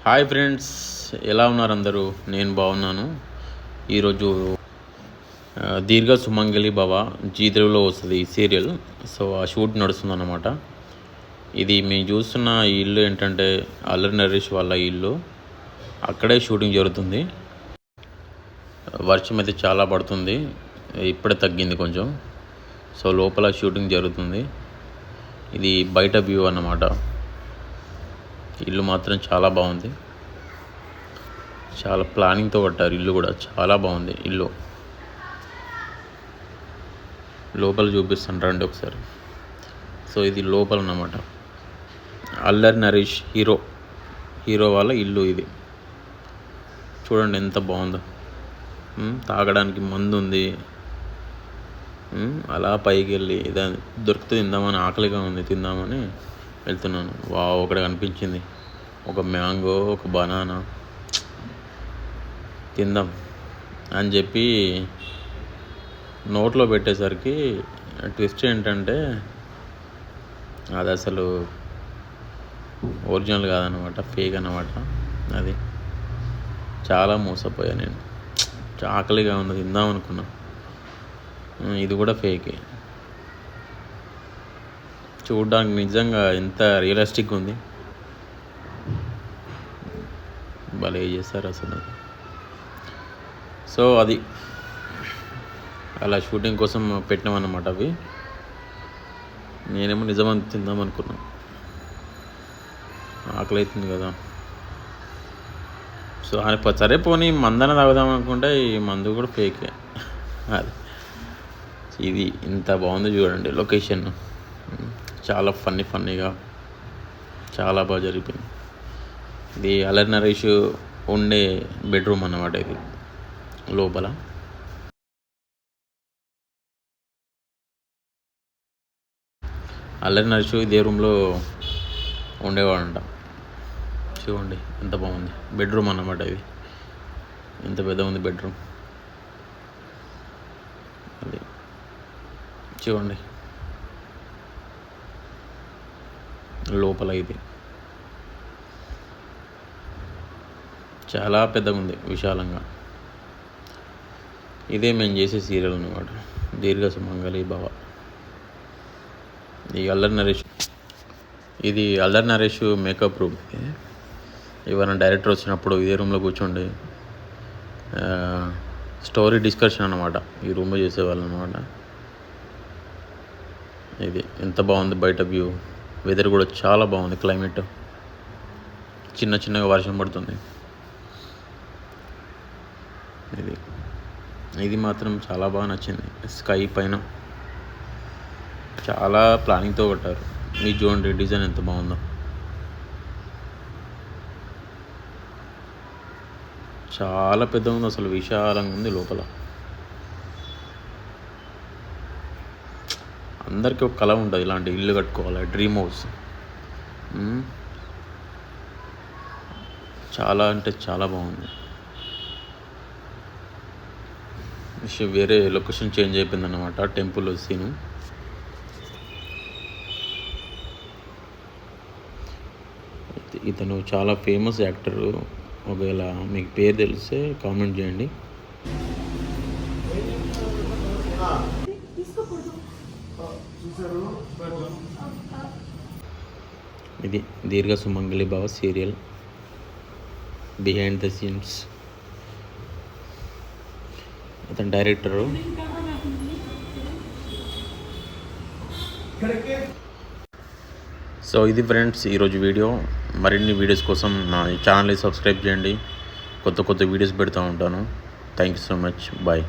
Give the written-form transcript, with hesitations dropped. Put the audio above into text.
Hi friends, ఎలా ఉన్నారు అందరూ? నేను బాగున్నాను. ఈరోజు దీర్ఘ సుమంగళి భవ జీ తెలుగులో వస్తుంది ఈ సీరియల్. సో ఆ షూట్ నడుస్తుందన్నమాట. ఇది మేము చూస్తున్న ఈ ఇల్లు ఏంటంటే అల్లరి నరేష్ వాళ్ళ ఇల్లు. అక్కడే షూటింగ్ జరుగుతుంది. వర్షం అయితే చాలా పడుతుంది, ఇప్పుడే తగ్గింది కొంచెం. సో లోపల షూటింగ్ జరుగుతుంది. ఇది బయట వ్యూ అన్నమాట. ఇల్లు మాత్రం చాలా బాగుంది. చాలా ప్లానింగ్తో కట్టారు ఇల్లు కూడా. చాలా బాగుంది ఇల్లు. లోపల చూపిస్తాను రండి ఒకసారి. సో ఇది లోపల అన్నమాట. అల్లరి నరేష్ హీరో వాళ్ళ ఇల్లు ఇది. చూడండి ఎంత బాగుందో. తాగడానికి మందు ఉంది. అలా పైకి వెళ్ళి ఏదైనా దొరికితే తిందామని, ఆకలిగా ఉంది తిందామని వెళ్తున్నాను. ఒకటి కనిపించింది, ఒక మ్యాంగో, ఒక బనానా. తిందాం అని చెప్పి నోట్లో పెట్టేసరికి ట్విస్ట్ ఏంటంటే అది అసలు ఒరిజినల్ కాదనమాట, ఫేక్ అన్నమాట. అది చాలా మోసపోయా నేను. ఆకలిగా ఉంది, తిందాం అనుకున్నా. ఇది కూడా ఫేకే. చూడడానికి నిజంగా ఎంత రియలిస్టిక్గా ఉంది. భలే చేస్తారు అసలు. సో అది అలా షూటింగ్ కోసం పెట్టినామన్నమాట అవి. నేనేమో నిజమని తిందాం అనుకున్నా. ఆకలి అవుతుంది కదా. సో సరే పోనీ మందన తాగుదాం అనుకుంటే ఈ మందు కూడా ఫేకే. అది ఇది ఇంత బాగుంది చూడండి లొకేషన్. చాలా ఫన్నీగా చాలా బాగా జరిగిపోయింది. ఇది అల్లరి నరేష్ ఉండే బెడ్రూమ్ అన్నమాట. ఇది లోపల అల్లరి నరేష్ ఇదే రూమ్లో ఉండేవాడంట. చూడండి ఎంత బాగుంది బెడ్రూమ్ అన్నమాట. ఇది ఎంత పెద్ద ఉంది బెడ్రూమ్. అది చూడండి లోపల. ఇది చాలా పెద్దగా ఉంది, విశాలంగా. ఇదే మేము చేసే సీరియల్ అన్నమాట, దీర్ఘ సుమంగళి భవ. ఇది అల్లరి నరేష్ మేకప్ రూమ్. ఎవరైనా డైరెక్టర్ వచ్చినప్పుడు ఇదే రూమ్లో కూర్చోండి స్టోరీ డిస్కషన్ అన్నమాట. ఈ రూమ్లో చేసేవాళ్ళు అనమాట. ఇది ఎంత బాగుంది బయట వ్యూ. వెదర్ కూడా చాలా బాగుంది. క్లైమేట్ చిన్నగా వర్షం పడుతుంది. ఇది మాత్రం చాలా బాగా నచ్చింది. స్కై పైన చాలా ప్లానింగ్తో కొట్టారు. మీరు చూడండి డిజైన్ ఎంత బాగుందో. చాలా పెద్దగా ఉంది అసలు, విశాలంగా ఉంది లోపల. అందరికీ ఒక కళ ఉంటుంది ఇలాంటి ఇల్లు కట్టుకోవాలి, డ్రీమ్ హౌస్. చాలా అంటే చాలా బాగుంది. వేరే లొకేషన్ చేంజ్ అయిపోయింది అన్నమాట, టెంపుల్ సీను. ఇతను చాలా ఫేమస్ యాక్టర్. ఒకవేళ మీకు పేరు తెలిస్తే కామెంట్ చేయండి. ఇది Deergha Sumangali Bhava serial behind the scenes. అతను డైరెక్టరు. సో ఇది ఫ్రెండ్స్ ఈరోజు వీడియో. మరిన్ని వీడియోస్ కోసం నా ఛానల్ని సబ్స్క్రైబ్ చేయండి. కొత్త వీడియోస్ పెడుతూ ఉంటాను. Thank you so much. Bye.